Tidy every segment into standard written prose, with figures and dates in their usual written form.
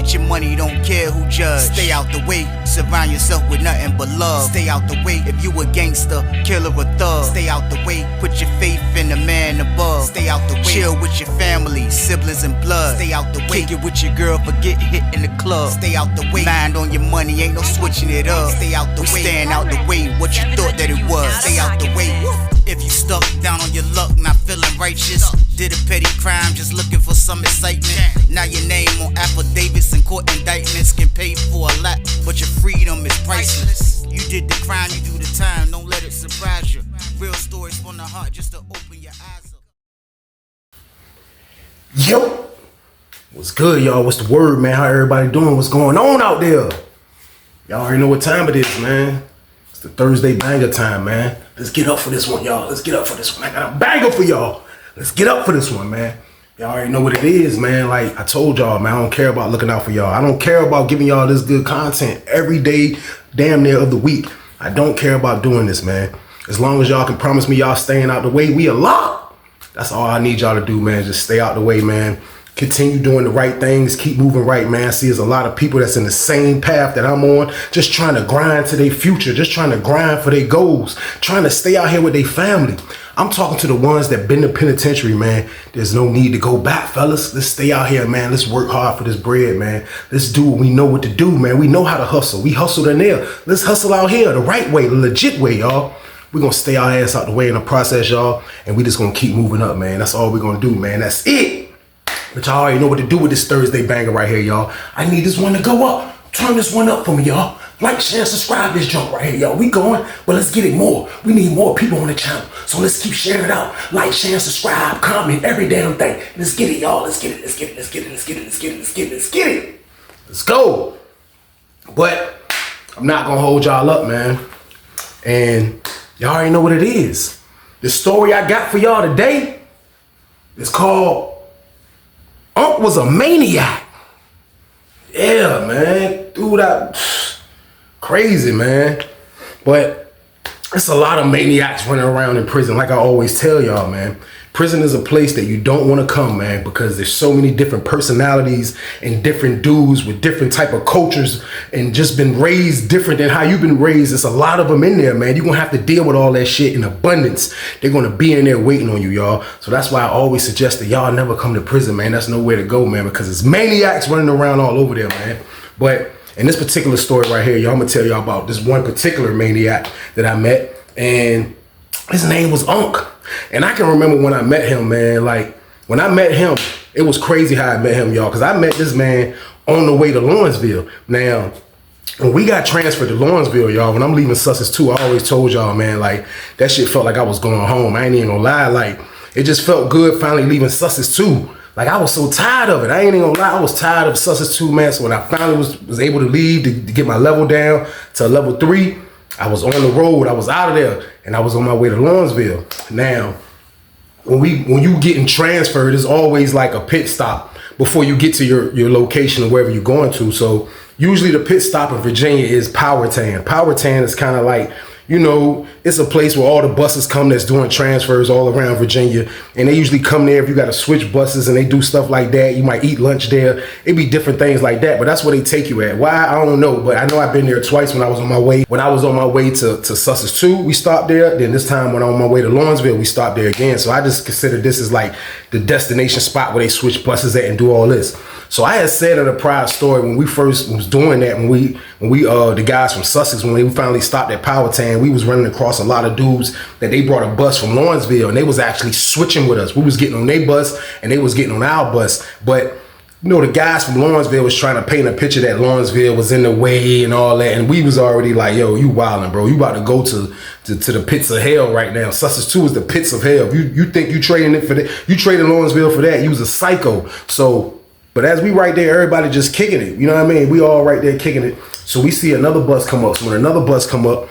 get your money, don't care who judge. Stay out the way, surround yourself with nothing but love. Stay out the way, if you a gangster, killer or thug. Stay out the way, put your faith in the man above. Stay out the way, chill with your family, siblings and blood. Stay out the way, kick it with your girl, forget hit in the club. Stay out the way, mind on your money, ain't no switching it up. Stay out the way, stand out the way, what you thought that it was. Stay out the way. If you stuck down on your luck, not feeling righteous, did a petty crime, just looking for some excitement. Now your name on affidavits and court indictments can pay for a lot, but your freedom is priceless. You did the crime, you do the time, don't let it surprise you. Real stories from the heart, just to open your eyes up. Yo, what's good, y'all? What's the word, man? How everybody doing? What's going on out there? Y'all already know what time it is, man. It's the Thursday banger time, man. Let's get up for this one, y'all. Let's get up for this one. I got a banger for y'all. Let's get up for this one, man. Y'all already know what it is, man. Like I told y'all, man, I don't care about looking out for y'all. I don't care about giving y'all this good content every day, damn near of the week. I don't care about doing this, man. As long as y'all can promise me y'all staying out the way, we are locked. That's all I need y'all to do, man. Just stay out the way, man. Continue doing the right things. Keep moving right, man. See, there's a lot of people that's in the same path that I'm on, just trying to grind to their future, just trying to grind for their goals, trying to stay out here with their family. I'm talking to the ones that been to penitentiary, man. There's no need to go back, fellas. Let's stay out here, man. Let's work hard for this bread, man. Let's do what we know what to do, man. We know how to hustle. We hustled in there. Let's hustle out here the right way, the legit way, y'all. We're going to stay our ass out the way in the process, y'all. And we just going to keep moving up, man. That's all we're going to do, man. That's it. But y'all already know what to do with this Thursday banger right here, y'all. I need this one to go up. Turn this one up for me, y'all. Like, share, subscribe this junk right here, y'all. We going, but let's get it more. We need more people on the channel. So let's keep sharing it out. Like, share, subscribe, comment, every damn thing. Let's get it, y'all. Let's get it. Let's get it. Let's get it. Let's get it. Let's get it. Let's get it. Let's get it. Let's go. But I'm not going to hold y'all up, man. And y'all already know what it is. The story I got for y'all today is called Unc Was a Maniac. Yeah, man. Dude, that crazy, man. But it's a lot of maniacs running around in prison, like I always tell y'all, man. Prison is a place that you don't want to come, man, because there's so many different personalities and different dudes with different type of cultures and just been raised different than how you've been raised. There's a lot of them in there, man. You're going to have to deal with all that shit in abundance. They're going to be in there waiting on you, y'all. So that's why I always suggest that y'all never come to prison, man. That's nowhere to go, man, because it's maniacs running around all over there, man. But in this particular story right here, y'all, I'm going to tell y'all about this one particular maniac that I met, and his name was Unc. And I can remember when I met him, man, like when I met him, it was crazy how I met him, y'all, because I met this man on the way to Lawrenceville. Now, when we got transferred to Lawrenceville, y'all, when I'm leaving Sussex too, I always told y'all, man, like that shit felt like I was going home. I ain't even gonna lie. Like it just felt good finally leaving Sussex too. Like I was so tired of it. I ain't even gonna lie. I was tired of Sussex too, man. So when I finally was able to leave to get my level down to level 3, I was on the road, I was out of there, and I was on my way to Lawrenceville. Now, when you getting transferred, it's always like a pit stop before you get to your location or wherever you're going to. So usually the pit stop in Virginia is Powhatan. Powhatan is kind of like, you know, it's a place where all the buses come that's doing transfers all around Virginia. And they usually come there if you got to switch buses and they do stuff like that. You might eat lunch there. It'd be different things like that. But that's where they take you at. Why? I don't know. But I know I've been there twice when I was on my way. When I was on my way to Sussex 2, we stopped there. Then this time when I was on my way to Lawrenceville, we stopped there again. So I just consider this as like the destination spot where they switch buses at and do all this. So I had said in a prior story when we first was doing that, when we the guys from Sussex, when we finally stopped at Powhatan, we was running across a lot of dudes that they brought a bus from Lawrenceville and they was actually switching with us. We was getting on their bus and they was getting on our bus. But you know, the guys from Lawrenceville was trying to paint a picture that Lawrenceville was in the way and all that. And we was already like, yo, you wildin', bro. You about to go to the pits of hell right now. Sussex 2 is the pits of hell. If you think you trading it for that, you traded Lawrenceville for that, you was a psycho. So, but as we right there, everybody just kicking it. You know what I mean? We all right there kicking it. So we see another bus come up. So when another bus come up,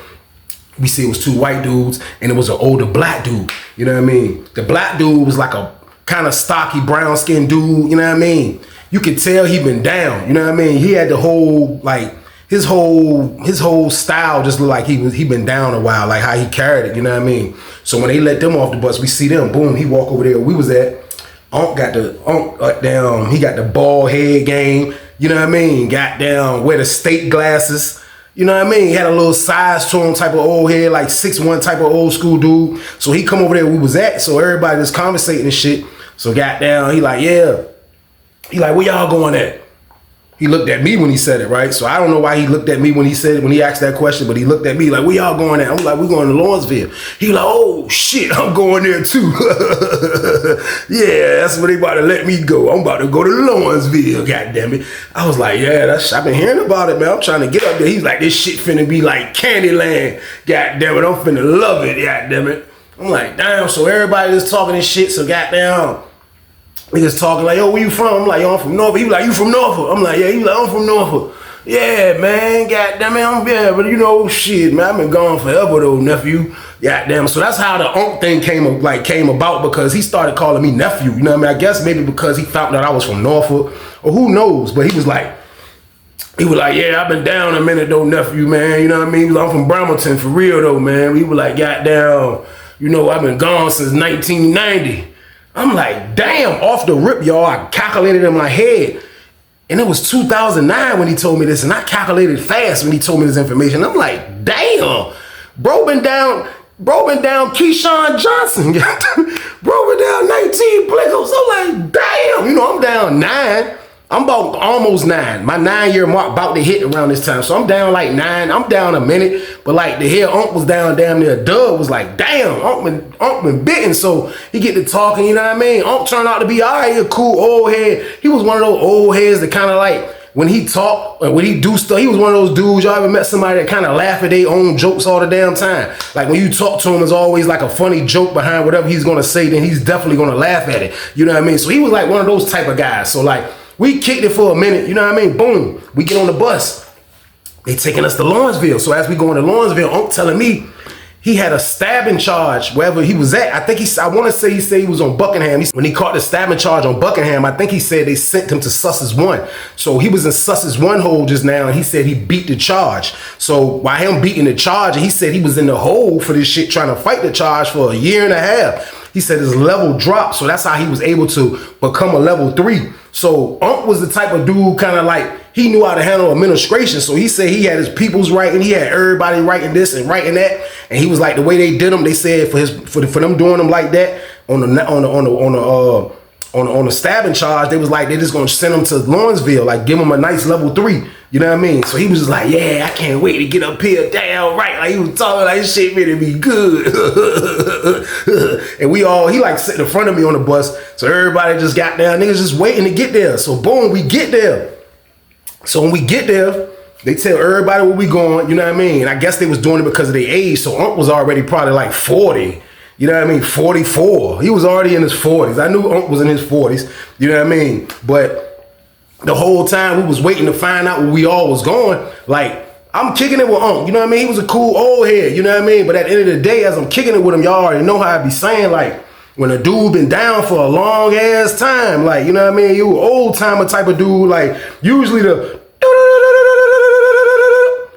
we see it was 2 white dudes and it was an older black dude. You know what I mean? The black dude was like a kind of stocky brown skinned dude. You know what I mean? You could tell he been down. You know what I mean? He had the whole, like, his whole style just looked like he been down a while, like how he carried it. You know what I mean? So when they let them off the bus, we see them. Boom, he walk over there. We was at. Unc got the bald head game. You know what I mean? Goddamn, wear the state glasses. You know what I mean? He had a little size to him, type of old head, like 6'1" type of old school dude. So he come over there where we was at. So everybody just conversating and shit. So goddamn, he like, yeah. He like, where y'all going at? He looked at me when he said it, right? So I don't know why he looked at me when he said it, when he asked that question, but he looked at me like, where y'all going at? I'm like, we going to Lawrenceville. He like, oh shit, I'm going there too. Yeah, that's where they about to let me go. I'm about to go to Lawrenceville, goddamn it. I was like, yeah, I've been hearing about it, man. I'm trying to get up there. He's like, this shit finna be like Candyland, goddamn it. I'm finna love it, goddamn it. I'm like, damn, so everybody just talking this shit, so goddamn. We just talking like, yo, where you from? I'm like, yo, I'm from Norfolk. He was like, you from Norfolk? I'm like, yeah. He was like, I'm from Norfolk. Yeah, man, goddamn it, yeah, but you know, shit, man, I've been gone forever though, nephew. Goddamn. So that's how the Unc thing came about, because he started calling me nephew. You know what I mean? I guess maybe because he found out I was from Norfolk, or who knows? But he was like, yeah, I've been down a minute though, nephew, man. You know what I mean? I'm from Bremerton for real though, man. We were like, goddamn, you know, I've been gone since 1990. I'm like, damn, off the rip, y'all. I calculated in my head. And it was 2009 when he told me this. And I calculated fast when he told me this information. I'm like, damn. Bro been down Keyshawn Johnson. Bro been down 19 blizzards. I'm like, damn. You know, I'm down 9. I'm about almost 9. My 9-year mark about to hit around this time. So I'm down like 9. I'm down a minute. But like to hear Unc was down damn near Doug was like, damn, Unc been bitten. So he get to talking, you know what I mean? Unc turned out to be all right, a cool old head. He was one of those old heads that kind of like, when he talk, when he do stuff, he was one of those dudes, y'all ever met somebody that kind of laugh at their own jokes all the damn time? Like when you talk to him, it's always like a funny joke behind whatever he's gonna say, then he's definitely gonna laugh at it. You know what I mean? So he was like one of those type of guys. So like, we kicked it for a minute, you know what I mean? Boom, we get on the bus. They taking us to Lawrenceville. So as we go into Lawrenceville, Unc telling me he had a stabbing charge wherever he was at. I want to say he said he was on Buckingham. When he caught the stabbing charge on Buckingham, I think he said they sent him to Sussex 1. So he was in Sussex 1 hole just now, and he said he beat the charge. So while him beating the charge, he said he was in the hole for this shit trying to fight the charge for a year and a half. He said his level dropped, so that's how he was able to become a level 3. So Unc was the type of dude kind of like, he knew how to handle administration. So he said he had his people's writing, he had everybody writing this and writing that. And he was like, the way they did them, they said for them doing them like that on the stabbing charge, they was like, they just gonna send him to Lawrenceville, like give him a nice level 3. You know what I mean? So he was just like, yeah, I can't wait to get up here. Damn right. Like he was talking like this shit really be good. And he like sitting in front of me on the bus. So everybody just got down. Niggas just waiting to get there. So boom, we get there. So when we get there, they tell everybody where we going. You know what I mean? And I guess they was doing it because of their age. So Unc was already probably like 40. You know what I mean? 44. He was already in his 40s. I knew Unc was in his 40s. You know what I mean? But the whole time we was waiting to find out where we all was going, like, I'm kicking it with Unc. You know what I mean? He was a cool old head. You know what I mean? But at the end of the day, as I'm kicking it with him, y'all already know how I be saying, like, when a dude been down for a long ass time, like, you know what I mean? You old timer type of dude, like, usually the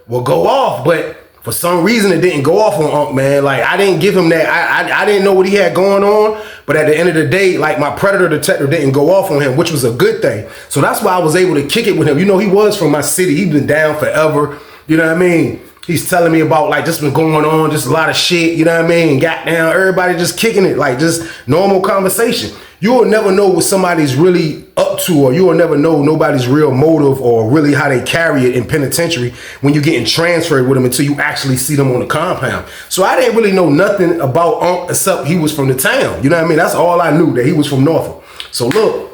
will go off, but for some reason it didn't go off on Unc, man. Like I didn't give him that. I didn't know what he had going on, but at the end of the day, like my predator detector didn't go off on him, which was a good thing. So that's why I was able to kick it with him. You know, he was from my city. He's been down forever. You know what I mean? He's telling me about like just been going on, just a lot of shit. You know what I mean? Got down, everybody just kicking it, like just normal conversation. You will never know what somebody's really up to, or you will never know nobody's real motive or really how they carry it in penitentiary when you're getting transferred with them until you actually see them on the compound. So I didn't really know nothing about Unc except he was from the town. You know what I mean? That's all I knew, that he was from Norfolk. So look,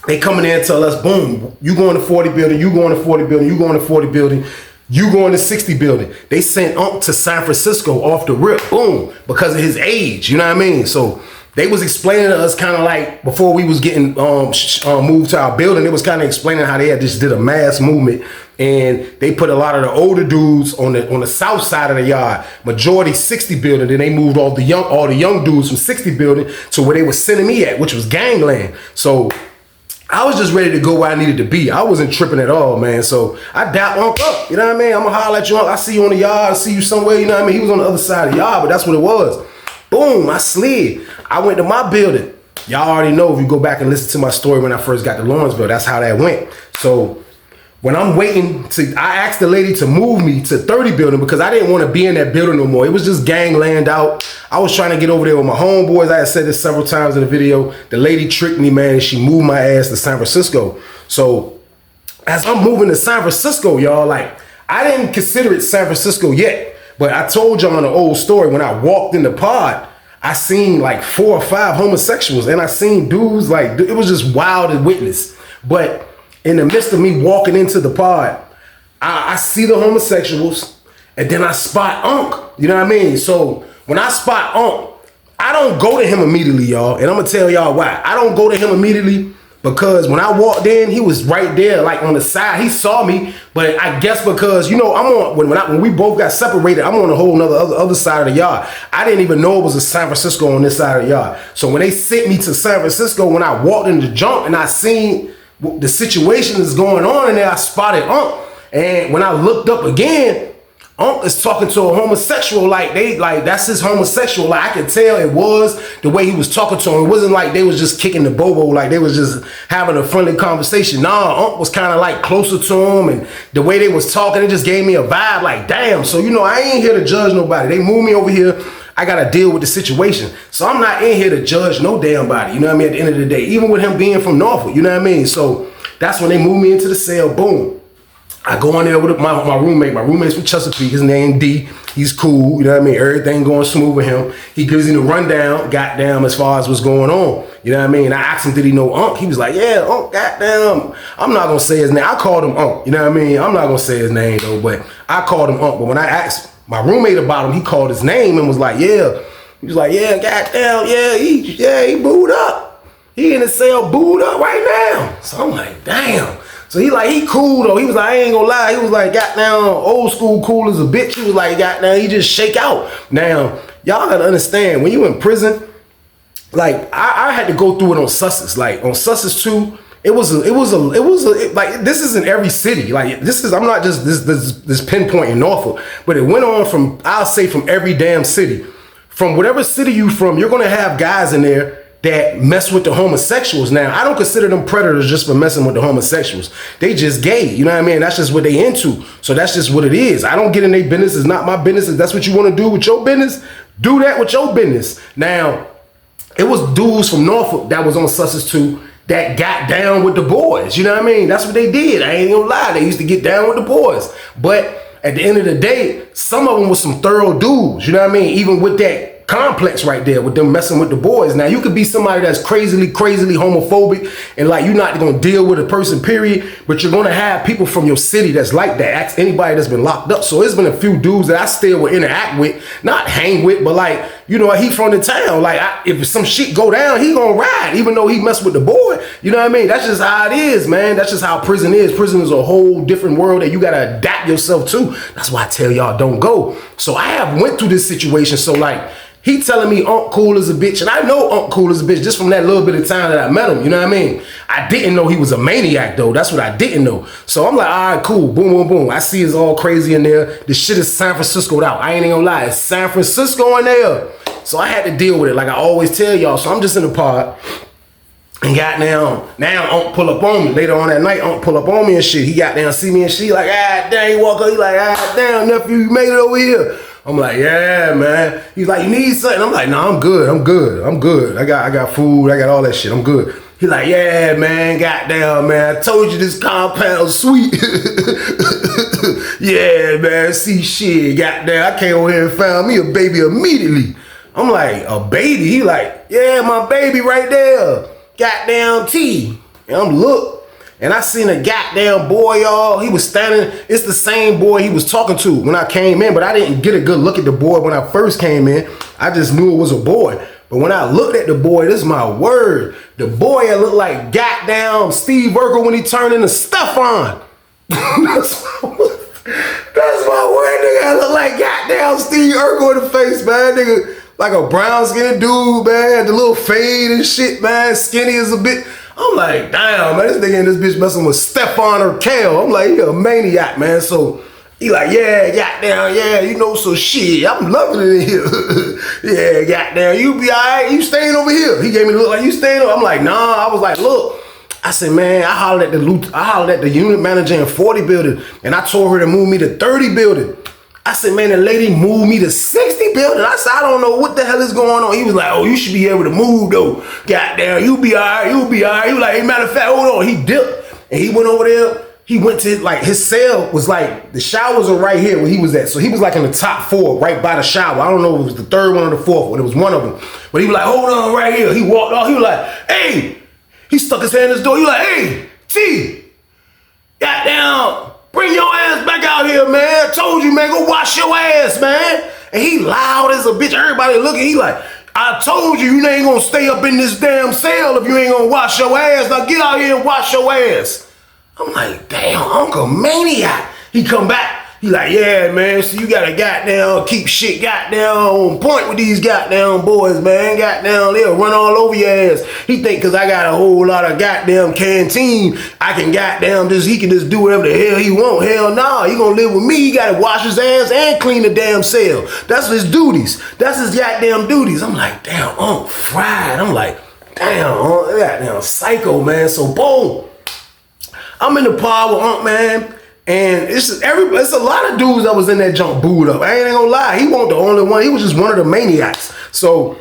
they come in there and tell us, boom, you going to 40 building, you going to 40 building, you going to 40 building, you going to 60 building. They sent Unc to San Francisco off the rip, boom, because of his age. You know what I mean? So they was explaining to us kind of like before we was getting moved to our building, it was kind of explaining how they had just did a mass movement and they put a lot of the older dudes on the south side of the yard, majority 60 building. Then they moved all the young dudes from 60 building to where they were sending me at, which was gangland. So I was just ready to go where I needed to be. I wasn't tripping at all, man. So I dap Unc up, you know what I mean? I'm gonna holler at you, Unc. I see you on the yard, I see you somewhere, you know what I mean? He was on the other side of the yard, but that's what it was. Boom, I slid. I went to my building. Y'all already know if you go back and listen to my story when I first got to Lawrenceville, that's how that went. So when I'm waiting I asked the lady to move me to 30 building because I didn't want to be in that building no more. It was just gangland out. I was trying to get over there with my homeboys. I had said this several times in the video. The lady tricked me, man. She moved my ass to San Francisco. So as I'm moving to San Francisco, y'all, like, I didn't consider it San Francisco yet. But I told y'all in the old story, when I walked in the pod, I seen like 4 or 5 homosexuals. And I seen dudes, like, it was just wild to witness. But in the midst of me walking into the pod, I see the homosexuals, and then I spot Unc. You know what I mean? So when I spot Unc, I don't go to him immediately, y'all. And I'm gonna tell y'all why. I don't go to him immediately because when I walked in, he was right there, like on the side. He saw me, but I guess because, you know, I'm on when we both got separated, I'm on a whole other side of the yard. I didn't even know it was a San Francisco on this side of the yard. So when they sent me to San Francisco, when I walked in the jump and I seen the situation is going on in there, I spotted Unc. And when I looked up again, Unc is talking to a homosexual, like that's his homosexual. Like, I could tell it was the way he was talking to him. It wasn't like they was just kicking the bobo, like they was just having a friendly conversation. Nah, Unc was kind of like closer to him, and the way they was talking, it just gave me a vibe like, damn. So, you know, I ain't here to judge nobody. They moved me over here. I gotta deal with the situation. So I'm not in here to judge no damn body, you know what I mean, at the end of the day, even with him being from Norfolk, you know what I mean? So that's when they moved me into the cell, boom. I go in there with my roommate. My roommate's from Chesapeake, his name D. He's cool, you know what I mean? Everything going smooth with him. He gives me the rundown, goddamn, as far as what's going on. You know what I mean? I asked him, did he know Unc? He was like, yeah, Unc, goddamn. I'm not gonna say his name. I called him Unc, you know what I mean? I'm not gonna say his name though, but I called him Unc. But when I asked my roommate about him, he called his name and was like, yeah. He was like, yeah, goddamn, yeah, he booed up. He in the cell booed up right now. So I'm like, damn. So he cool though. He was like, I ain't gonna lie. He was like, goddamn, old school cool as a bitch. He was like, goddamn, he just shake out. Now, y'all gotta understand, when you in prison, like, I had to go through it on Sussex. Like, on Sussex 2, it was like, this is in every city. Like, I'm not just this pinpoint in Norfolk, but it went on from, I'll say, from every damn city. From whatever city you from, you're gonna have guys in there that mess with the homosexuals. Now, I don't consider them predators just for messing with the homosexuals. They just gay, you know what I mean? That's just what they into. So that's just what it is. I don't get in their business. It's not my business. If that's what you want to do with your business, do that with your business. Now, it was dudes from Norfolk that was on Sussex 2 that got down with the boys. You know what I mean? That's what they did. I ain't gonna lie. They used to get down with the boys. But at the end of the day, some of them was some thorough dudes. You know what I mean? Even with that complex right there with them messing with the boys. Now, you could be somebody that's crazily homophobic and like you're not gonna deal with a person, period, but you're gonna have people from your city that's like that. Ask anybody that's been locked up. So it's been a few dudes that I still will interact with, not hang with, but like, you know, he from the town. Like, if some shit go down, he gonna ride, even though he messed with the boy. You know what I mean? That's just how it is, man. That's just how prison is. Prison is a whole different world that you gotta adapt yourself to. That's why I tell y'all, don't go. So I have went through this situation. So like, he telling me Unc cool as a bitch, and I know Unc cool as a bitch just from that little bit of time that I met him, you know what I mean? I didn't know he was a maniac though, that's what I didn't know. So I'm like, all right, cool, boom, boom, boom. I see it's all crazy in there. This shit is San Francisco'd out. I ain't gonna lie, it's San Francisco in there. So I had to deal with it like I always tell y'all. So I'm just in the pod, and goddamn, now Unc pull up on me. Later on that night, Unc pull up on me and shit. He got down, see me and shit, like, ah, damn, he walk up, he like, ah, damn, nephew, you made it over here. I'm like, yeah, man. He's like, you need something? I'm like, no, I'm good. I got food. I got all that shit. I'm good. He like, yeah, man. Goddamn, man. I told you this compound sweet. Yeah, man. See shit. Goddamn, I came over here and found me a baby immediately. I'm like, a baby? He like, yeah, my baby right there. Goddamn T. And I'm look. And I seen a goddamn boy, y'all. He was standing. It's the same boy he was talking to when I came in, but I didn't get a good look at the boy when I first came in. I just knew it was a boy. But when I looked at the boy, this is my word. The boy looked like goddamn Steve Urkel when he turned into Stefan. That's my word, nigga. I look like goddamn Steve Urkel in the face, man. Nigga, like a brown skinned dude, man. The little fade and shit, man. Skinny as a bit. I'm like, damn, man, this nigga and this bitch messing with Stefan or Kale. I'm like, he a maniac, man. So he like, yeah, goddamn, yeah, you know, so shit, I'm loving it in here. Yeah, goddamn, you be all right, you staying over here. He gave me the look like, you staying over. I'm like, nah, I was like, look, I said, man, I hollered at the unit manager in 40 building, and I told her to move me to 30 building. I said, man, the lady moved me to 60 building. I said, I don't know what the hell is going on. He was like, oh, you should be able to move though. Goddamn, you be all right, you be all right. He was like, hey, matter of fact, hold on. He dipped and he went over there. He went to like his cell was like the showers are right here where he was at. So he was like in the top 4, right by the shower. I don't know if it was the 3rd one or the 4th one. It was one of them. But he was like, hold on, right here. He walked off. He was like, hey. He stuck his hand in his door. He was like, hey, T, goddamn, bring your ass back out here, man. I told you, man, go wash your ass, man. And he loud as a bitch. Everybody looking. He like, I told you, you ain't gonna stay up in this damn cell if you ain't gonna wash your ass. Now get out here and wash your ass. I'm like, damn, Uncle Maniac. He come back. He like, yeah, man, so you gotta goddamn keep shit goddamn on point with these goddamn boys, man. Goddamn, they'll run all over your ass. He think cause I got a whole lot of goddamn canteen, I can goddamn he can just do whatever the hell he want. Hell nah, he gonna live with me. He gotta wash his ass and clean the damn cell. That's his duties. That's his goddamn duties. I'm like, damn, Unc fried. I'm like, damn, Unc, goddamn psycho, man. So boom. I'm in the pod with Unc, man, and it's a lot of dudes that was in that junk booed up. I ain't gonna lie, he wasn't the only one. He was just one of the maniacs. So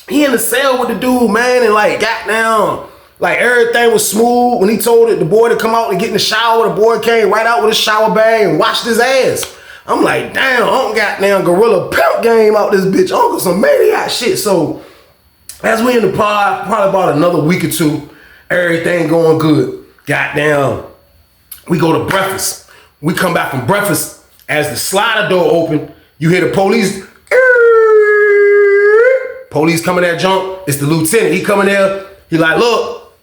he in the cell with the dude, man, and like goddamn, like everything was smooth. When he told the boy to come out and get in the shower, the boy came right out with a shower bag and washed his ass. I'm like, damn, Unc goddamn gorilla pimp game out this bitch. Uncle some maniac shit. So as we in the pod, probably about another week or two, everything going good. Goddamn, we go to breakfast. We come back from breakfast. As the slider door open, you hear the police. Police coming that jump. It's the lieutenant. He coming there. He like, look,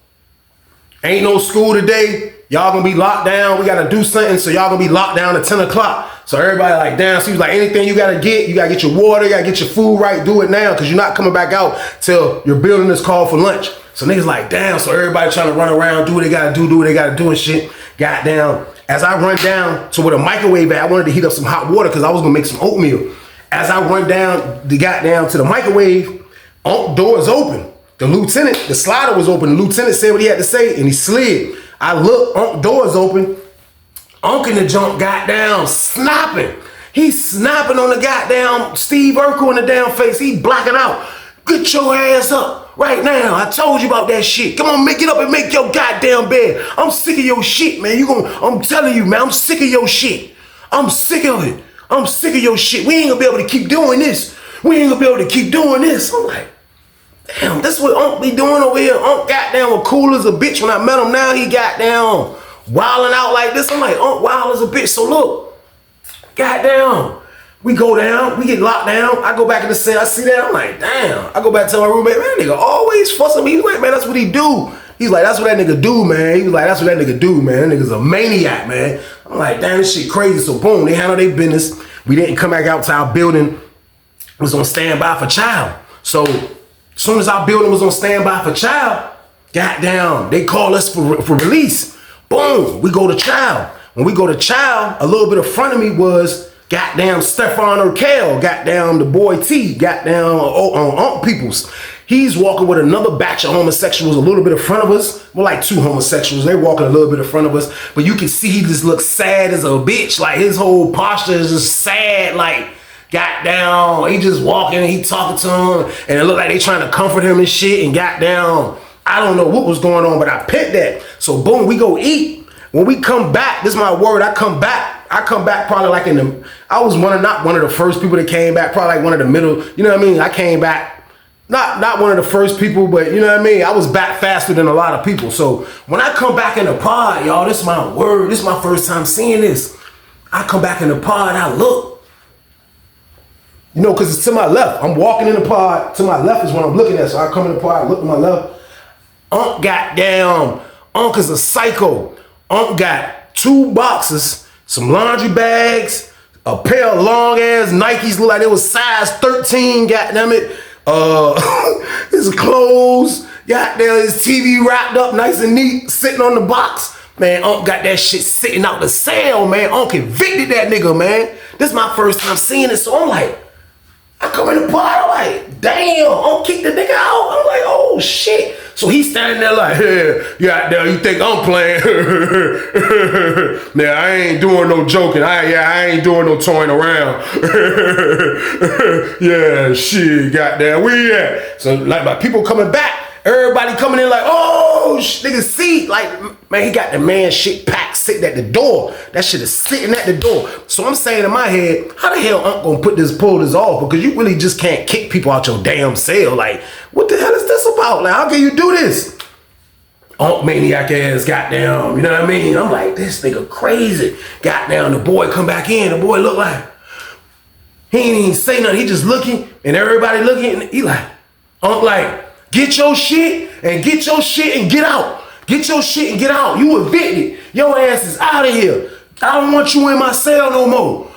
ain't no school today. Y'all gonna be locked down. We gotta do something, so y'all gonna be locked down at 10 o'clock. So everybody like, damn. So he was like, anything you gotta get your water, you gotta get your food right, do it now, because you're not coming back out till your building is called for lunch. So niggas like, damn, so everybody trying to run around, do what they gotta do what they gotta do and shit. Goddamn. As I run down to where the microwave at, I wanted to heat up some hot water because I was gonna make some oatmeal. As I run down to the microwave, door is open. The lieutenant, the slider was open. The lieutenant said what he had to say and he slid. I look, door is open. Unc in the jump, goddamn, snapping. He's snapping on the goddamn Steve Urkel in the damn face. He blacking out. Get your ass up right now. I told you about that shit. Come on, make it up and make your goddamn bed. I'm sick of your shit, man. I'm telling you, man, I'm sick of your shit. I'm sick of it. I'm sick of your shit. We ain't gonna be able to keep doing this. We ain't gonna be able to keep doing this. I'm like, damn, that's what Unc be doing over here. Unc goddamn was cool as a bitch when I met him. Now he goddamn wilding out like this. I'm like, Unc wild as a bitch. So look, goddamn. We go down, we get locked down. I go back in the cell, I see that, I'm like, damn. I go back to my roommate, man, that nigga always fussing me. He's like, man, that's what he do. He's like, that's what that nigga do, man. He was like, that's what that nigga do, man. That nigga's a maniac, man. I'm like, damn, this shit crazy. So boom, they handle their business. We didn't come back out to our building. Was on standby for child. So as soon as our building was on standby for child, goddamn, they call us for release. Boom, we go to child. When we go to child, a little bit in front of me was goddamn Stefan Urkel, goddamn the boy T, goddamn Unc Peoples. He's walking with another batch of homosexuals a little bit in front of us. We're like 2 homosexuals. They walking a little bit in front of us. But you can see he just looks sad as a bitch. Like his whole posture is just sad. Like, goddamn, he just walking and he talking to him. And it looked like they trying to comfort him and shit. And goddamn, I don't know what was going on, but I picked that. So boom, we go eat. When we come back, this is my word, I come back probably like I was not one of the first people that came back, probably like one of the middle, you know what I mean? I came back, not one of the first people, but you know what I mean? I was back faster than a lot of people. So when I come back in the pod, y'all, this is my word, this is my first time seeing this. I come back in the pod, I look. You know, because it's to my left. I'm walking in the pod, to my left is what I'm looking at. So I come in the pod, I look to my left. Unc goddamn, Unc is a psycho. Unc got 2 boxes, some laundry bags, a pair of long ass Nikes, look like they was size 13, goddamn it. His clothes, goddamn his TV wrapped up nice and neat, sitting on the box. Man, Unc got that shit sitting out the cell, man. Unc evicted that nigga, man. This is my first time seeing it, so I'm like, I come in the pod, I'm like, damn, I'm kick the nigga out. I'm like, oh shit. So he's standing there like, yeah, damn, you think I'm playing? Now I ain't doing no joking. I ain't doing no toying around. Yeah, shit, goddamn, where you at? So like my people coming back, everybody coming in like, oh, nigga, see, like, man, he got the man shit packed sitting at the door. That shit is sitting at the door. So I'm saying in my head, how the hell Unc gonna pull this off? Because you really just can't kick people out your damn cell. Like, what the hell is this about? Like, how can you do this? Unc maniac ass, goddamn, you know what I mean? I'm like, this nigga crazy. Goddamn, the boy come back in. The boy look like, he ain't even say nothing. He just looking, and everybody looking, and he like, Unc like, get your shit and get your shit and get out. Get your shit and get out. You evicted. Your ass is out of here. I don't want you in my cell no more.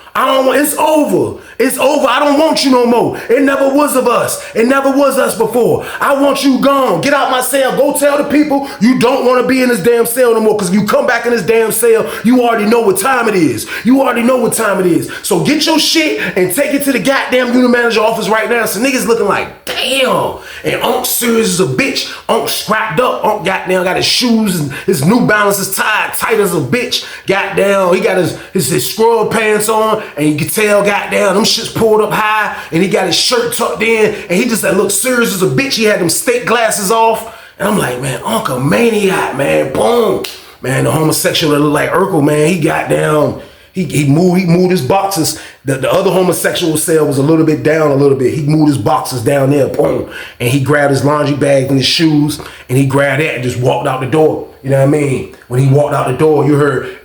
It's over. It's over. I don't want you no more. It never was of us. It never was us before. I want you gone. Get out my cell. Go tell the people you don't want to be in this damn cell no more, because if you come back in this damn cell, you already know what time it is. You already know what time it is. So get your shit and take it to the goddamn unit manager office right now. So niggas looking like, damn. And Unc serious as a bitch. Unc scrapped up. Unc goddamn got his shoes and his New Balances tight as a bitch. Goddamn. He got his scrub pants on, and you can tell, goddamn, them shits pulled up high, and he got his shirt tucked in, and he just looked serious as a bitch. He had them steak glasses off, and I'm like, man, Uncle Maniac, man, boom. Man, the homosexual that looked like Urkel, man, he got down. He moved his boxes. The other homosexual cell was a little bit down a little bit. He moved his boxes down there, boom. And he grabbed his laundry bag and his shoes, and he grabbed that and just walked out the door. You know what I mean? When he walked out the door, you heard,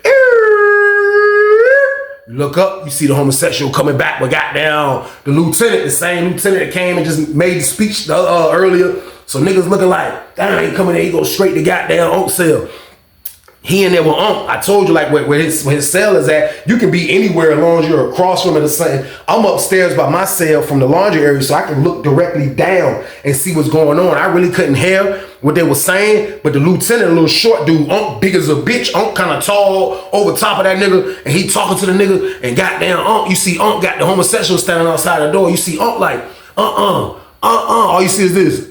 you look up, you see the homosexual coming back, but goddamn, the lieutenant, the same lieutenant that came and just made the speech earlier. So niggas looking like, damn, he coming in, he go straight to goddamn Unc cell. He in there with Unc. I told you, like, where his cell is at, you can be anywhere as long as you're across from it or something. I'm upstairs by my cell from the laundry area, so I can look directly down and see what's going on. I really couldn't hear what they were saying, but the lieutenant, a little short dude, Unc big as a bitch, Unc kind of tall, over top of that nigga, and he talking to the nigga, and goddamn Unc, you see Unc got the homosexual standing outside the door. You see Unc like, all you see is this,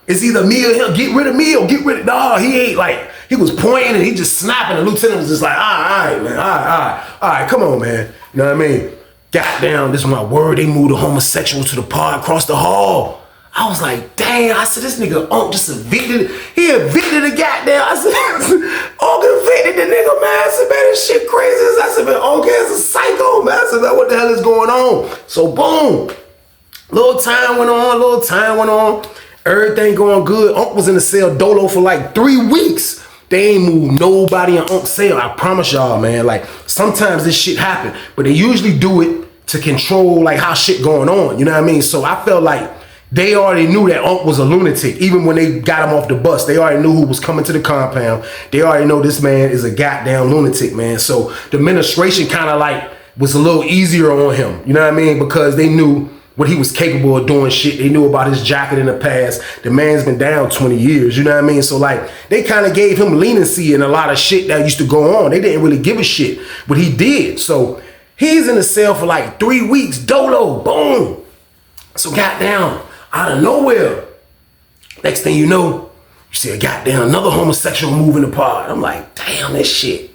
It's either me or him. Get rid of me or get rid of, nah, he ain't like, he was pointing and he just snapping. The lieutenant was just like, all right, man, all right, come on, man. You know what I mean? Goddamn, this is my word. They moved the homosexual to the pod across the hall. I was like, damn, I said, this nigga Unc just evicted, he evicted the goddamn, I said, Unc evicted the nigga, man. I said, man, this shit crazy. I said, man, Unc is a psycho, man. I said, man, what the hell is going on? So boom, little time went on. Everything going good. Unc was in the cell dolo for like 3 weeks. They ain't moved nobody in Unc's cell. I promise y'all, man. Like, sometimes this shit happen, but they usually do it to control like how shit going on. You know what I mean? So I felt like they already knew that Unc was a lunatic. Even when they got him off the bus, they already knew who was coming to the compound. They already know this man is a goddamn lunatic, man. So the administration kind of like was a little easier on him. You know what I mean? Because they knew what he was capable of doing shit. They knew about his jacket in the past. The man's been down 20 years, you know what I mean? So like, they kind of gave him leniency in a lot of shit that used to go on. They didn't really give a shit, but he did. So he's in the cell for like 3 weeks, dolo, boom. So goddamn, out of nowhere, next thing you know, you see a goddamn another homosexual move in the pod. I'm like, damn, this shit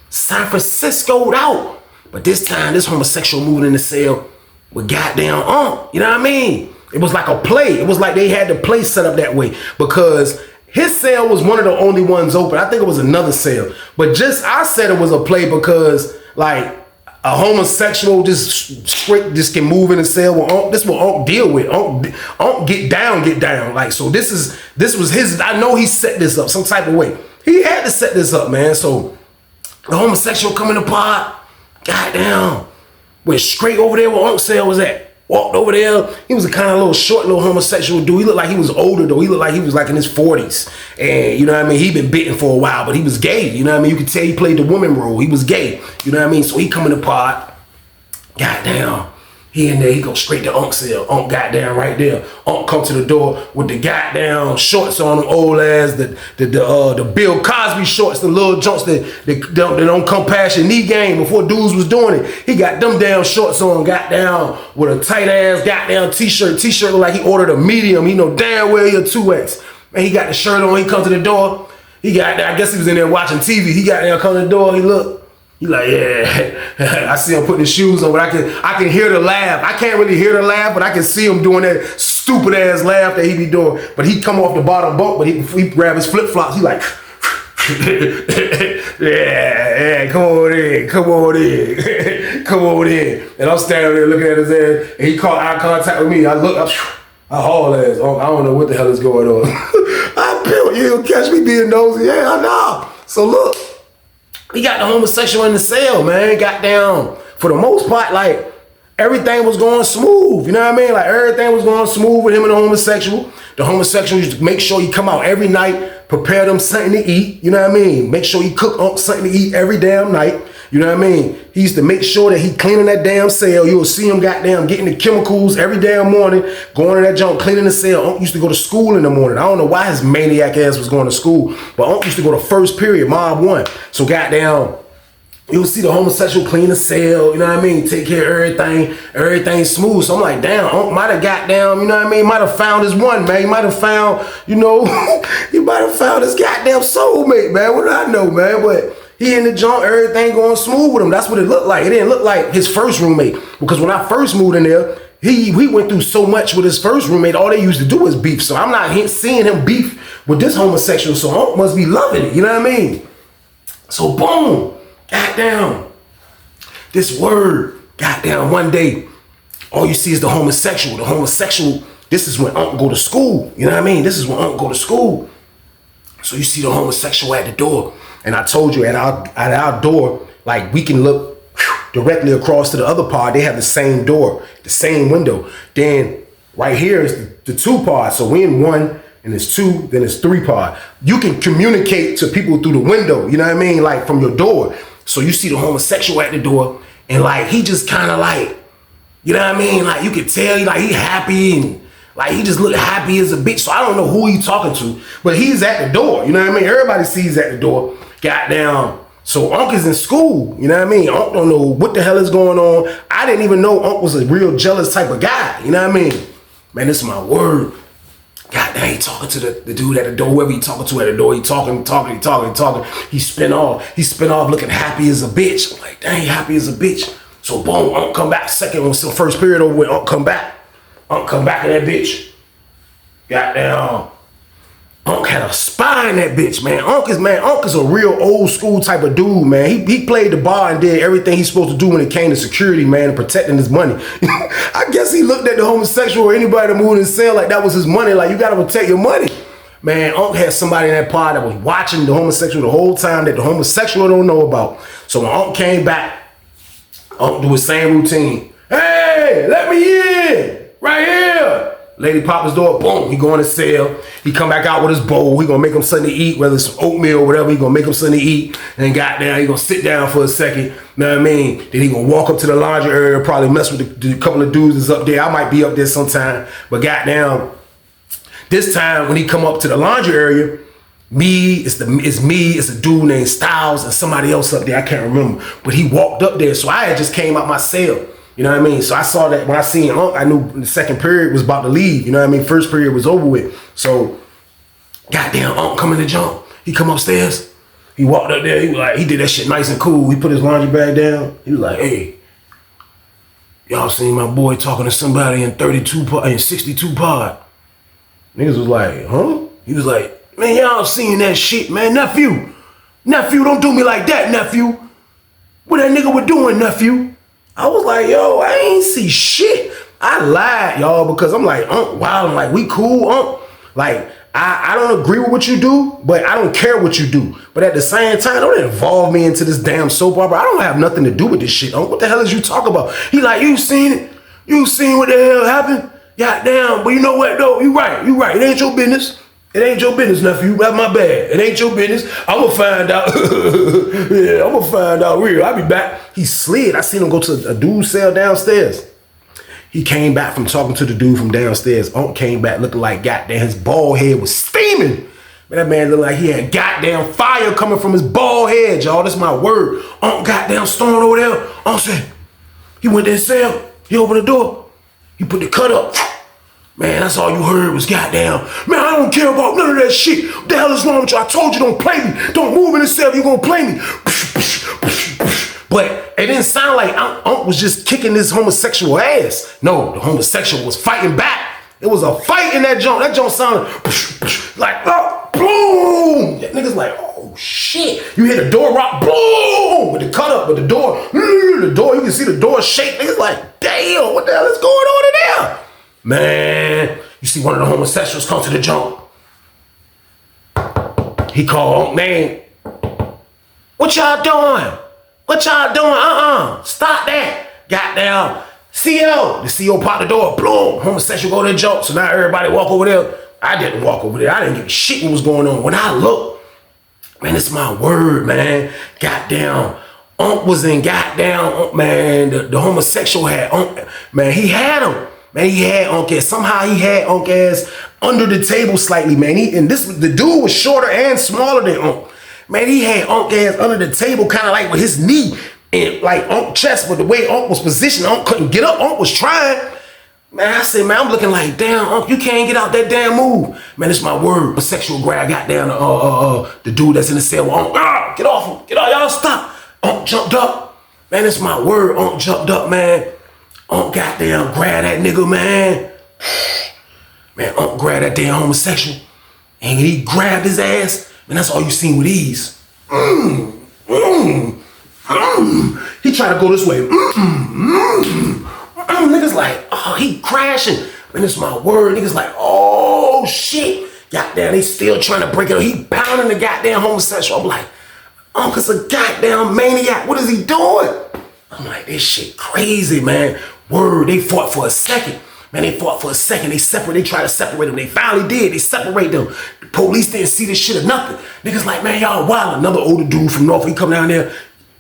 San Francisco'd out. But this time, this homosexual moved in the cell with goddamn Unc, you know what I mean? It was like a play. It was like they had the play set up that way, because his cell was one of the only ones open. I think it was another cell, but just I said it was a play because like a homosexual just can move in a cell with Unc. This is what Unc deal with. Unc get down. Like, so this was his. I know he set this up some type of way. He had to set this up, man. So the homosexual come in the pod, goddamn. Went straight over there where Unc's cell was at. Walked over there. He was a kind of little short, little homosexual dude. He looked like he was older though. He looked like he was like in his 40s. And you know what I mean? He been bitten for a while, but he was gay. You know what I mean? You could tell he played the woman role. He was gay. You know what I mean? So he come in the pod. Goddamn. He in there, he go straight to Unc's cell. Unc goddamn right there. Unc come to the door with the goddamn shorts on them old ass, the Bill Cosby shorts, the little jumps that don't come past your knee game before dudes was doing it. He got them damn shorts on, goddamn, with a tight ass goddamn t-shirt. T-shirt look like he ordered a medium. He know damn well he a 2X. And he got the shirt on, he come to the door. He got there, I guess he was in there watching TV. He got there, come to the door, he look. He like, yeah. I see him putting his shoes on, but I can hear the laugh. I can't really hear the laugh, but I can see him doing that stupid ass laugh that he be doing. But he come off the bottom bunk, but he grab his flip flops. He like, yeah, come on in, come on in, come on in. And I'm standing there looking at his ass, and he caught eye contact with me. I look, I haul ass. I don't know what the hell is going on. I feel you gonna catch me being nosy. Yeah, I know. So look. He got the homosexual in the cell, man. Got down. For the most part, like, everything was going smooth. You know what I mean? Like, everything was going smooth with him and the homosexual. The homosexual used to make sure he come out every night, prepare them something to eat. You know what I mean? Make sure he cook up something to eat every damn night. You know what I mean? He used to make sure that he cleaning that damn cell. You'll see him goddamn getting the chemicals every damn morning, going to that junk, cleaning the cell. Unc used to go to school in the morning. I don't know why his maniac ass was going to school, but Unc used to go to first period, Mob 1. So goddamn, you'll see the homosexual clean the cell, you know what I mean? Take care of everything smooth. So I'm like, damn, Unc might have got down, you know what I mean? Might have found his one, man. He might have found, you know, he might have found his goddamn soulmate, man. What do I know, man? But he in the junk, everything going smooth with him. That's what it looked like. It didn't look like his first roommate. Because when I first moved in there, he went through so much with his first roommate. All they used to do was beef. So I'm not seeing him beef with this homosexual. So Unc must be loving it, you know what I mean? So boom, goddamn, this word, goddamn, one day, all you see is the homosexual. The homosexual, this is when Unc go to school. You know what I mean? This is when Unc go to school. So you see the homosexual at the door. And I told you at our door, like we can look directly across to the other pod. They have the same door, the same window. Then right here is the 2 pod. So we in 1 and it's 2, then it's 3 pod. You can communicate to people through the window, you know what I mean? Like from your door. So you see the homosexual at the door and like he just kind of like, you know what I mean? Like you could tell like he happy and like he just look happy as a bitch. So I don't know who he talking to, but he's at the door, you know what I mean? Everybody sees at the door. Goddamn. So Unc is in school, you know what I mean? Unc don't know what the hell is going on. I didn't even know Unc was a real jealous type of guy, you know what I mean? Man, this is my word. Goddamn, he talking to the dude at the door, whoever he talking to at the door, he talking. He spin off looking happy as a bitch. I'm like, dang, happy as a bitch. So boom, Unc come back second, when still first period over with, Unc come back. Unc come back in that bitch. Goddamn. Unc had a spine in that bitch, man. Unc is a real old school type of dude, man. He played the bar and did everything he's supposed to do when it came to security, man, and protecting his money. I guess he looked at the homosexual or anybody that moved in his cell like that was his money. Like, you gotta protect your money. Man, Unc had somebody in that pod that was watching the homosexual the whole time that the homosexual don't know about. So when Unc came back, Unc do his same routine. Hey, let me in, right here. Lady pop his door, boom, he go in his cell. He come back out with his bowl. He gonna make him something to eat, whether it's oatmeal or whatever. He gonna make him something to eat. And goddamn, he gonna sit down for a second. You know what I mean? Then he gonna walk up to the laundry area, probably mess with the couple of dudes that's up there. I might be up there sometime. But goddamn, this time when he come up to the laundry area, it's a dude named Styles and somebody else up there. I can't remember. But he walked up there. So I had just came out my cell. You know what I mean? So I saw that when I seen Unc, I knew the second period was about to leave. You know what I mean? First period was over with. So, goddamn, Unc come in the jump. He come upstairs. He walked up there. He was like, he did that shit nice and cool. He put his laundry bag down. He was like, hey, y'all seen my boy talking to somebody in 32 pod, in 62 pod. Niggas was like, huh? He was like, man, y'all seen that shit, man. Nephew, don't do me like that, nephew. What that nigga was doing, nephew? I was like, yo, I ain't see shit. I lied, y'all, because I'm like, Unc, wow, I'm like, we cool, Unc. Like, I don't agree with what you do, but I don't care what you do. But at the same time, don't involve me into this damn soap opera. I don't have nothing to do with this shit, Unc. What the hell is you talking about? He like, you seen it? You seen what the hell happened? Goddamn, but you know what, though? You right. It ain't your business. It ain't your business, nephew. That's my bad. It ain't your business. I'ma find out. Yeah, I'ma find out real. I'll be back. He slid. I seen him go to a dude's cell downstairs. He came back from talking to the dude from downstairs. Unc came back looking like goddamn his bald head was steaming. Man, that man looked like he had goddamn fire coming from his bald head, y'all. That's my word. Unc goddamn stormed over there. Unc said, he went to his cell. He opened the door. He put the cut up. Man, that's all you heard was goddamn. Man, I don't care about none of that shit. What the hell is wrong with you? I told you don't play me. Don't move in the cell. You're gonna play me. But it didn't sound like Unc was just kicking this homosexual ass. No, the homosexual was fighting back. It was a fight in that joint. That joint sounded like, oh, boom. That nigga's like, oh shit. You hear the door rock, boom, with the cut up, with the door, you can see the door shake. Niggas like, damn, what the hell is going on in there? Man, you see one of the homosexuals come to the joint. He called Unc name. What y'all doing? What y'all doing? Stop that. Goddamn. CO. The CO popped the door. Boom. Homosexual go to the joint. So now everybody walk over there. I didn't walk over there. I didn't give a shit what was going on. When I looked, man, it's my word, man. Goddamn. Unc was in goddamn, man. The homosexual had Unc. Man, he had him. Man, he had Unc ass. Somehow he had Unc ass under the table slightly, man. The dude was shorter and smaller than Unc. Man, he had Unc ass under the table, kind of like with his knee and like Unc chest, but the way Unc was positioned, Unc couldn't get up. Unc was trying. Man, I said, man, I'm looking like, damn, Unc, you can't get out that damn move. Man, it's my word. A sexual grab got down the dude that's in the cell with Unc. Get off him. Get off, y'all stop. Unc jumped up. Man, it's my word. Unc jumped up, man. Unc goddamn grabbed that nigga, man. Man, Unc grabbed that damn homosexual. And he grabbed his ass. Man, that's all you seen with ease. He tried to go this way. Niggas like, oh, he crashing. Man, it's my word. Niggas like, oh, shit. Goddamn, they still trying to break it up. He pounding the goddamn homosexual. I'm like, Uncle's a goddamn maniac. What is he doing? I'm like, this shit crazy, man. Word, they fought for a second. Man, they fought for a second. They tried to separate them. They finally did. They separate them. The police didn't see this shit or nothing. Niggas like, man, y'all wildin'. Another older dude from North, he come down there.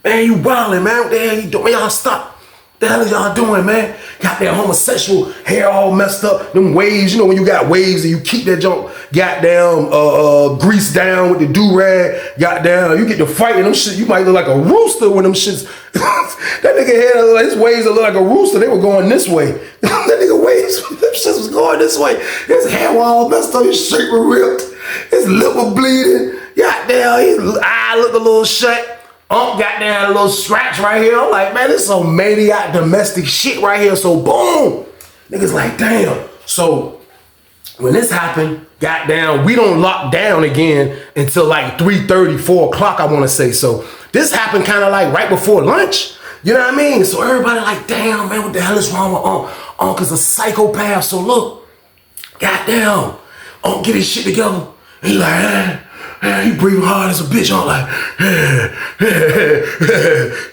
Man, you wildin', man. What the hell you doing? Man, y'all stop. What the hell is y'all doing, man? Got that homosexual hair all messed up. Them waves, you know when you got waves and you keep that junk goddamn greased down with the do-rag. Goddamn, you get to fighting them shit. You might look like a rooster when them shits. That nigga had his waves that look like a rooster. They were going this way. That nigga waves, them shits was going this way. His hair all messed up. His shirt was ripped. His lip was bleeding. Goddamn, his eye looked a little shut. Unc got down a little scratch right here. I'm like, man, this is some maniac domestic shit right here. So boom, niggas like, damn. So when this happened, goddamn, we don't lock down again until like 3:30, 4 o'clock, I want to say. So this happened kind of like right before lunch. You know what I mean? So everybody like, damn, man, what the hell is wrong with Unc? Unc is a psychopath. So look, goddamn, Unc get his shit together. He like, he breathing hard as a bitch. I'm like,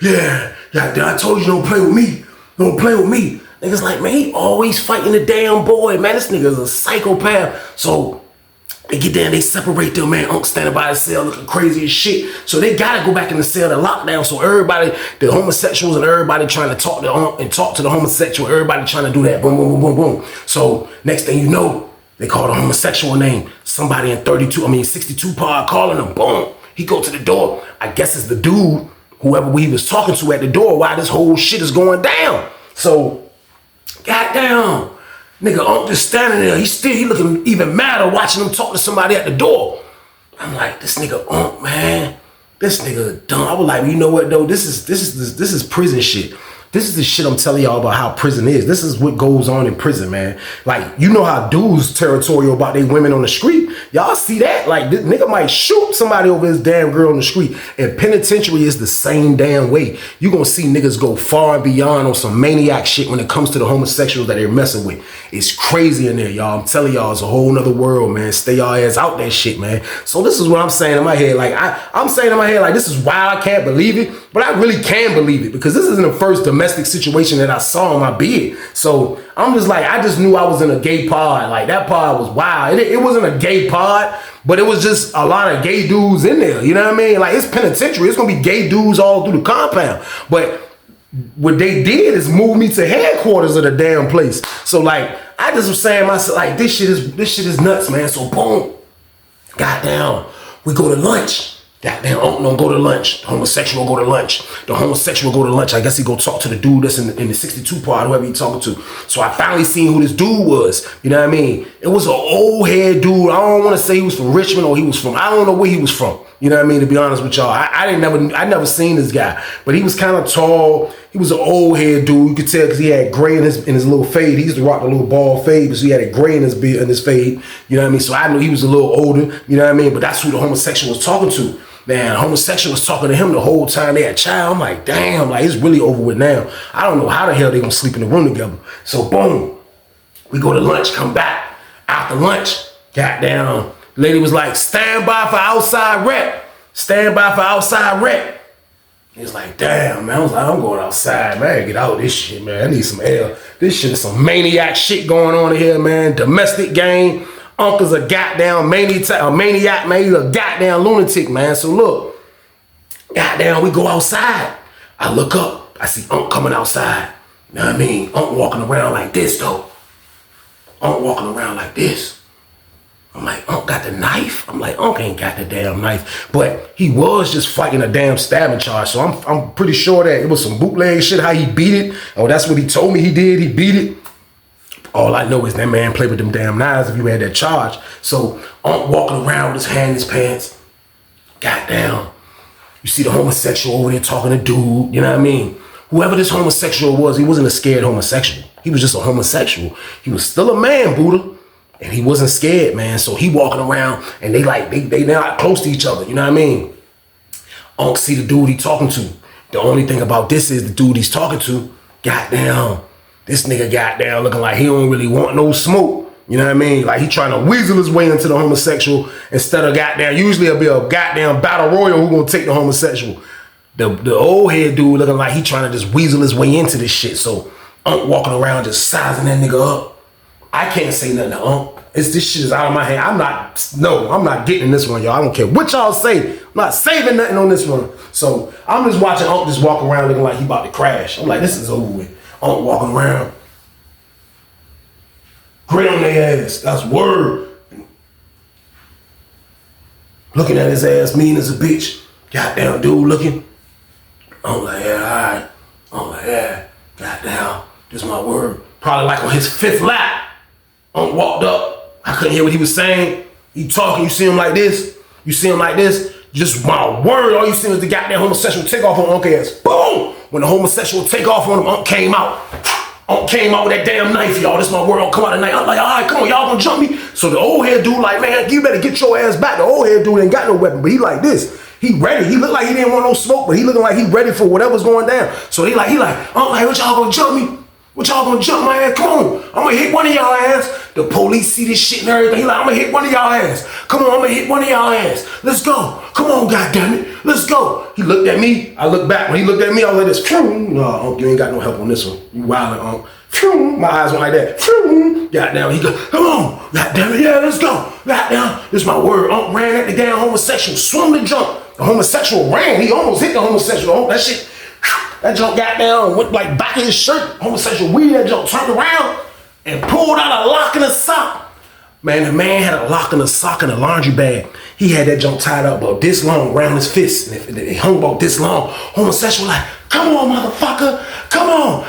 yeah. I told you don't play with me. Don't play with me. Niggas like, man, he always fighting the damn boy. Man, this nigga's a psychopath. So they get there and they separate them, man. Unc standing by the cell looking crazy as shit. So they gotta go back in the cell to lockdown. So everybody, the homosexuals and everybody trying to talk to Unc and talk to the homosexual. Everybody trying to do that. Boom, boom, boom, boom, boom. So next thing you know, they call the homosexual name. Somebody in 62 pod calling him. Boom. He go to the door. I guess it's the dude, whoever we was talking to at the door, while this whole shit is going down. So, goddamn, nigga, Unc just standing there. He looking even madder watching him talk to somebody at the door. I'm like, this nigga Unc, man, this nigga dumb. I was like, you know what though? This is prison shit. This is the shit I'm telling y'all about how prison is. This is what goes on in prison, man. Like, you know how dudes territorial about they women on the street. Y'all see that? Like, this nigga might shoot somebody over his damn girl on the street. And penitentiary is the same damn way. You gonna see niggas go far and beyond on some maniac shit when it comes to the homosexuals that they're messing with. It's crazy in there, y'all. I'm telling y'all, it's a whole nother world, man. Stay y'all ass out that shit, man. So this is what I'm saying in my head. Like, I'm saying in my head, like, this is wild. I can't believe it. But I really can believe it because this isn't the first domestic situation that I saw in my bed. So I'm just like, I just knew I was in a gay pod. Like, that pod was wild. It wasn't a gay pod, but it was just a lot of gay dudes in there. You know what I mean? Like, it's penitentiary. It's gonna be gay dudes all through the compound. But what they did is move me to headquarters of the damn place. So like, I just was saying myself, like, this shit is nuts, man. So boom, goddamn, we go to lunch. Goddamn, don't go to lunch. The homosexual go to lunch. The homosexual go to lunch. I guess he go talk to the dude that's in the 62 part, whoever he talking to. So I finally seen who this dude was. You know what I mean? It was an old head dude. I don't want to say he was from Richmond or he was from, I don't know where he was from. You know what I mean? To be honest with y'all, I never seen this guy, but he was kind of tall. He was an old head dude. You could tell because he had gray in his little fade. He used to rock a little bald fade, but so he had a gray in his beard, in his fade. You know what I mean? So I knew he was a little older. You know what I mean? But that's who the homosexual was talking to. Man, the homosexual was talking to him the whole time they had a child. I'm like, damn, like it's really over with now. I don't know how the hell they gonna sleep in the room together. So boom, we go to lunch, come back. After lunch, goddamn, lady was like, stand by for outside rep. Stand by for outside rep. He's like, damn, man. I was like, I'm going outside, man. Get out of this shit, man. I need some air. This shit is some maniac shit going on in here, man. Domestic game. Uncle's a goddamn maniac, man. He's a goddamn lunatic, man. So look, goddamn, we go outside. I look up. I see Unc coming outside. You know what I mean? Unc walking around like this, though. Unc walking around like this. I'm like, Unc got the knife? I'm like, Unc ain't got the damn knife. But he was just fighting a damn stabbing charge. So I'm pretty sure that it was some bootleg shit, how he beat it. Oh, that's what he told me he did. He beat it. All I know is that man played with them damn knives if you had that charge. So Unc walking around with his hand in his pants. Goddamn. You see the homosexual over there talking to dude. You know what I mean? Whoever this homosexual was, he wasn't a scared homosexual. He was just a homosexual. He was still a man, Buddha. And he wasn't scared, man. So he walking around and they not close to each other. You know what I mean? Unc see the dude he talking to. The only thing about this is the dude he's talking to, goddamn, this nigga goddamn looking like he don't really want no smoke. You know what I mean? Like he trying to weasel his way into the homosexual instead of goddamn, usually it'll be a goddamn battle royal who gonna take the homosexual. The old head dude looking like he trying to just weasel his way into this shit. So Unc walking around just sizing that nigga up. I can't say nothing to Unc. This shit is out of my hand. I'm not getting in this one, y'all. I don't care what y'all say. I'm not saving nothing on this one. So I'm just watching Unc just walk around looking like he about to crash. I'm like, this is over with. Unc walking around. Grit on their ass. That's word. Looking at his ass mean as a bitch. Goddamn dude looking. I'm like, yeah, all right. I'm like, yeah, goddamn. This is my word. Probably like on his 5th lap. Unc walked up. I couldn't hear what he was saying. He talking. You see him like this. You see him like this. Just my word. All you see was the goddamn homosexual take off on Unc ass. Boom! When the homosexual take off on him, Unc came out. Unc came out with that damn knife, y'all. This is my word. Unc come out tonight. I'm like, all right, come on, y'all gonna jump me? So the old head dude like, man, you better get your ass back. The old head dude ain't got no weapon, but he like this. He ready. He looked like he didn't want no smoke, but he looking like he ready for whatever's going down. So he like, Unc like, what y'all gonna jump me? What y'all gonna jump my ass? Come on, I'm gonna hit one of y'all ass. The police see this shit and everything. He like, I'm gonna hit one of y'all ass. Come on, I'm gonna hit one of y'all ass. Let's go. Come on, goddammit. Let's go. He looked at me. I looked back. When he looked at me, I was like this. No, Unc, you ain't got no help on this one. You wildin', Unc. My eyes went like that. Goddamn, he go, come on. Goddammit, yeah, let's go. Goddamn, this is my word. Unc ran at the damn homosexual, swung the jump. The homosexual ran. He almost hit the homosexual. That shit. That junk got down, went like back in his shirt. Homosexual weed, that junk turned around and pulled out a lock and a sock. Man, the man had a lock and a sock in a laundry bag. He had that junk tied up about this long around his fist. And it hung about this long. Homosexual like, come on, motherfucker. Come on,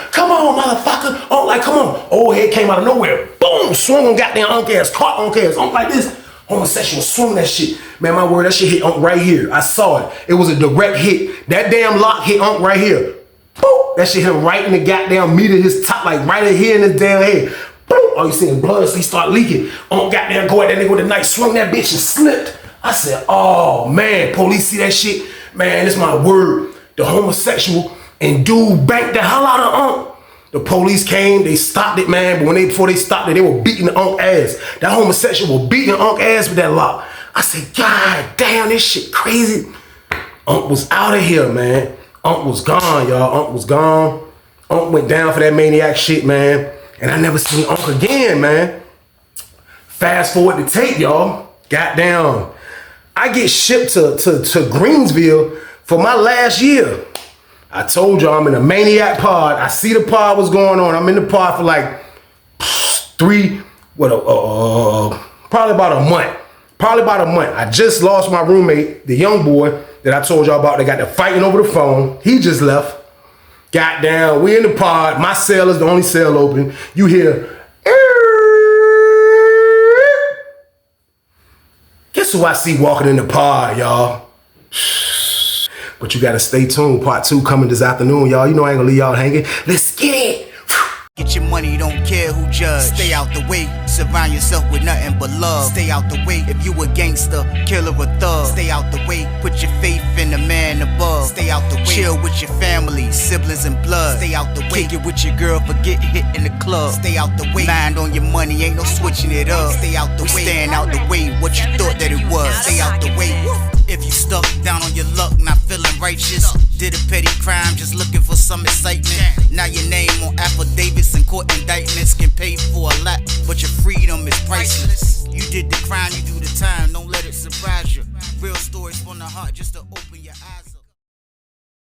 motherfucker. Oh, like, come on. Old head came out of nowhere. Boom, swung on goddamn Unc ass, caught Unc ass. Unc like this. Homosexual swung that shit. Man, my word, that shit hit Unc right here. I saw it. It was a direct hit. That damn lock hit Unc right here. Boop. That shit hit him right in the goddamn meat of his top, like right in here in his damn head. Boop. Oh, you see his blood, so he start leaking. Unc goddamn go at that nigga with a knife, swung that bitch and slipped. I said, oh man, police see that shit. Man, this my word. The homosexual and dude banked the hell out of Unc. The police came, they stopped it, man. But before they stopped it, they were beating the Unc ass. That homosexual was beating Unc ass with that lock. I said, God damn, this shit crazy. Unc was out of here, man. Unc was gone, y'all. Unc was gone. Unc went down for that maniac shit, man. And I never seen Unc again, man. Fast forward the tape, y'all. Goddamn. I get shipped to Greensville for my last year. I told y'all I'm in a Maniac pod. I see the pod, what's going on. I'm in the pod for like probably about a month. Probably about a month. I just lost my roommate, the young boy that I told y'all about. They got to fighting over the phone. He just left. Got down. We in the pod. My cell is the only cell open. You hear, guess who I see walking in the pod, y'all? But you gotta stay tuned. Part 2 coming this afternoon, y'all. You know I ain't gonna leave y'all hanging. Let's get it. Get your money, don't care who judge. Stay out the way, surround yourself with nothing but love. Stay out the way, if you a gangster, killer or thug. Stay out the way, put your faith in the man above. Stay out the way, chill with your family, siblings and blood. Stay out the way, kick it with your girl, forget hit in the club. Stay out the way, mind on your money, ain't no switching it up. Stay out the way, stand out the way, what you thought that it was. Stay out the way. If you stuck down on your luck, not feeling righteous, did a petty crime, just looking for some excitement. Now your name on Apple